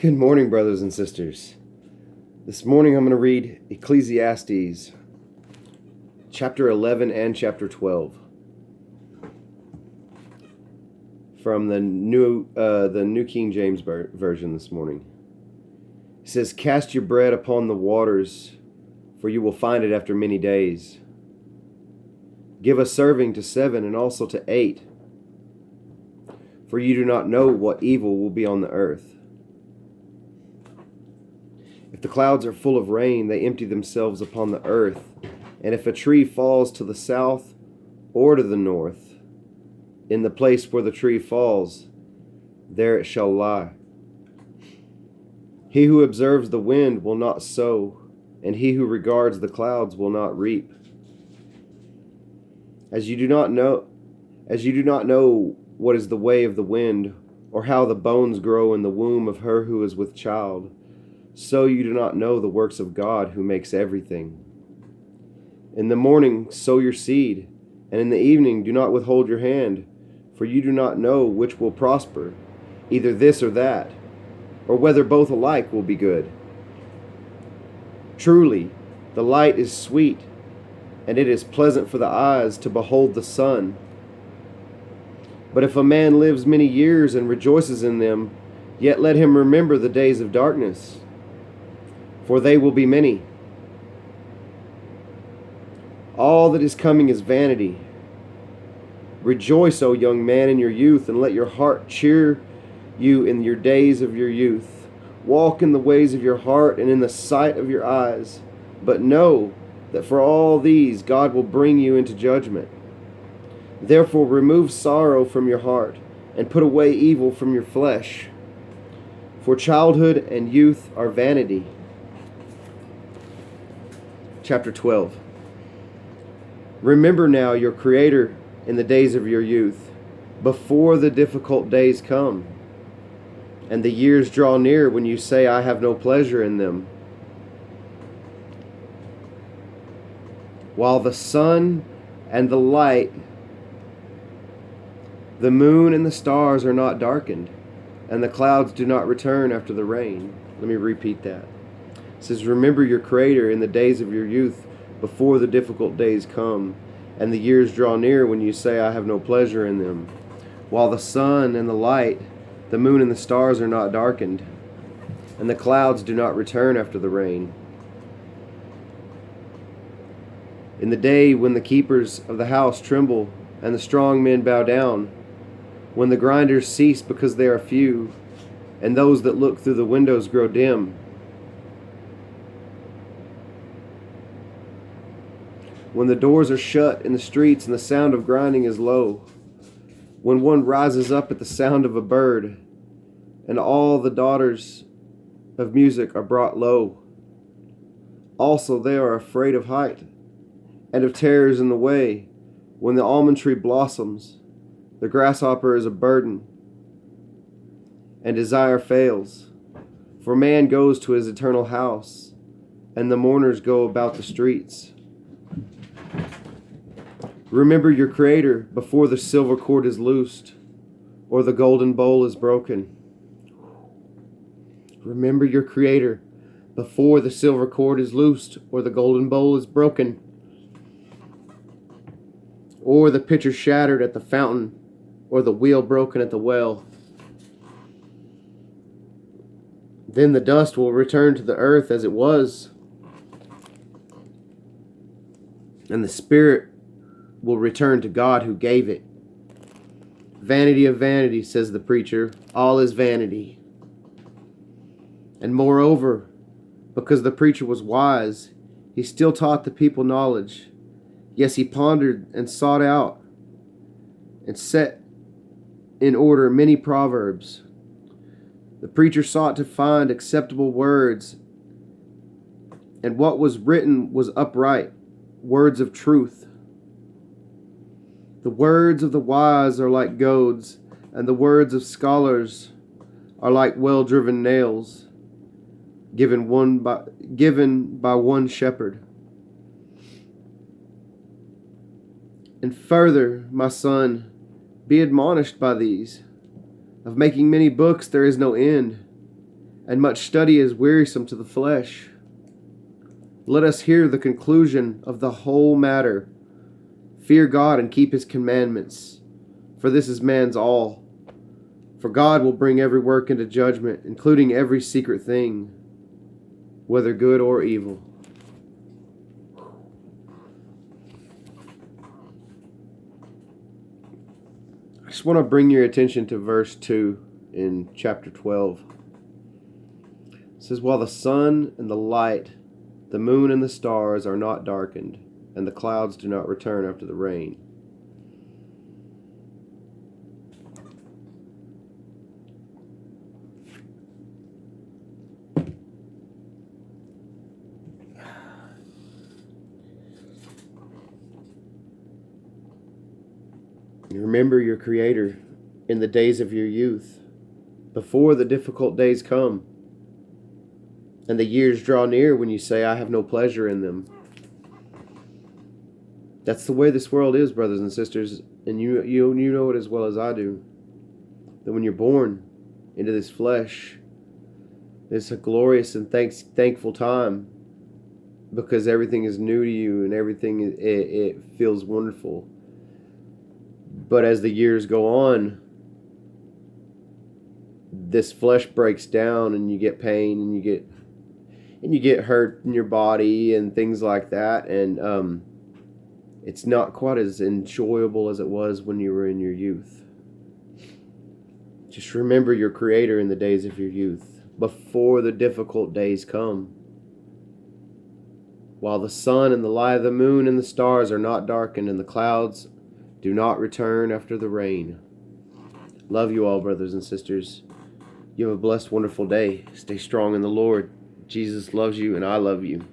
Good morning, brothers and sisters. This morning I'm going to read Ecclesiastes chapter 11 and chapter 12 from the New King James Version this morning. It says, "Cast your bread upon the waters, for you will find it after many days. Give a serving to 7 and also to 8, for you do not know what evil will be on the earth. If the clouds are full of rain, they empty themselves upon the earth. And if a tree falls to the south or to the north, in the place where the tree falls, there it shall lie. He who observes the wind will not sow, and he who regards the clouds will not reap. As you do not know what is the way of the wind, or how the bones grow in the womb of her who is with child, so you do not know the works of God who makes everything. In the morning sow your seed, and in the evening do not withhold your hand, for you do not know which will prosper, either this or that, or whether both alike will be good. Truly, the light is sweet, and it is pleasant for the eyes to behold the sun. But if a man lives many years and rejoices in them, yet let him remember the days of darkness, for they will be many. All that is coming is vanity. Rejoice, O young man, in your youth, and let your heart cheer you in your days of your youth. Walk in the ways of your heart and in the sight of your eyes. But know that for all these God will bring you into judgment. Therefore remove sorrow from your heart, and put away evil from your flesh. For childhood and youth are vanity." Chapter 12. "Remember now your Creator in the days of your youth, before the difficult days come, and the years draw near when you say, 'I have no pleasure in them.' While the sun and the light, the moon and the stars are not darkened, and the clouds do not return after the rain." Let me repeat that. It says, "Remember your Creator in the days of your youth, before the difficult days come, and the years draw near when you say, 'I have no pleasure in them.' While the sun and the light, the moon and the stars are not darkened, and the clouds do not return after the rain. In the day when the keepers of the house tremble, and the strong men bow down, when the grinders cease because they are few, and those that look through the windows grow dim, when the doors are shut in the streets and the sound of grinding is low, when one rises up at the sound of a bird, and all the daughters of music are brought low. Also they are afraid of height, and of terrors in the way, when the almond tree blossoms, the grasshopper is a burden, and desire fails. For man goes to his eternal house, and the mourners go about the streets. Remember your Creator before the silver cord is loosed, or the golden bowl is broken." Remember your Creator before the silver cord is loosed, or the golden bowl is broken, or the pitcher shattered at the fountain, or the wheel broken at the well. Then the dust will return to the earth as it was, and the spirit will return to God who gave it. Vanity of vanity, says the preacher, all is vanity. And moreover, because the preacher was wise, he still taught the people knowledge. Yes, he pondered and sought out and set in order many proverbs. The preacher sought to find acceptable words, and what was written was upright, words of truth. The words of the wise are like goads, and the words of scholars are like well-driven nails, given by one shepherd. And further, my son, be admonished by these. Of making many books there is no end, and much study is wearisome to the flesh. Let us hear the conclusion of the whole matter. Fear God and keep his commandments, for this is man's all. For God will bring every work into judgment, including every secret thing, whether good or evil. I just want to bring your attention to verse 2 in chapter 12. It says, while the sun and the light, the moon and the stars are not darkened, and the clouds do not return after the rain. Remember your Creator in the days of your youth, before the difficult days come, and the years draw near when you say, I have no pleasure in them. That's the way this world is, brothers and sisters, and you know it as well as I do. That when you're born into this flesh, it's a glorious and thankful time, because everything is new to you and everything it feels wonderful. But as the years go on, this flesh breaks down, and you get pain, and you get hurt in your body and things like that, and it's not quite as enjoyable as it was when you were in your youth. Just remember your Creator in the days of your youth, before the difficult days come. While the sun and the light of the moon and the stars are not darkened, and the clouds do not return after the rain. Love you all, brothers and sisters. You have a blessed, wonderful day. Stay strong in the Lord. Jesus loves you, and I love you.